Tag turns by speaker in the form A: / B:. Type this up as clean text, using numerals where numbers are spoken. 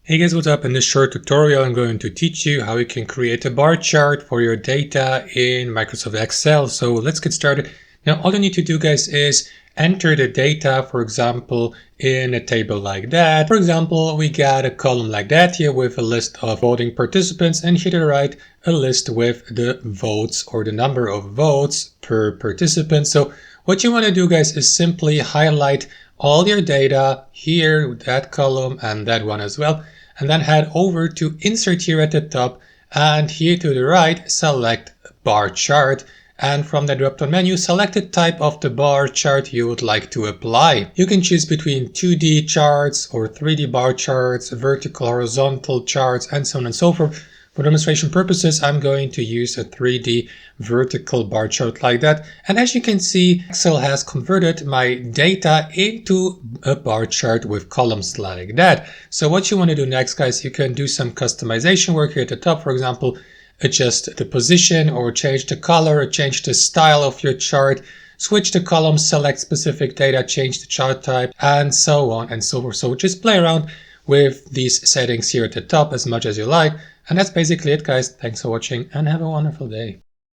A: Hey guys, what's up? In this short tutorial, I'm going to teach you how you can create a bar chart for your data in Microsoft Excel. So let's get started. Now, all you need to do, guys, is enter the data, for example, in a table like that. For example, we got a column like that here with a list of voting participants, and here to the right, a list with the votes or the number of votes per participant. So what you want to do, guys, is simply highlight all your data here, that column and that one as well, and then head over to insert here at the top, and here to the right select bar chart, and from the drop down menu select the type of the bar chart you would like to apply. You can choose between 2D charts or 3D bar charts, vertical, horizontal charts, and so on and so forth. For demonstration purposes, I'm going to use a 3D vertical bar chart like that. And as you can see, Excel has converted my data into a bar chart with columns like that. So what you want to do next, guys, you can do some customization work here at the top. For example, adjust the position or change the color or change the style of your chart, switch the columns, select specific data, change the chart type, and so on and so forth. So just play around with these settings here at the top as much as you like. And that's basically it, guys. Thanks for watching and have a wonderful day.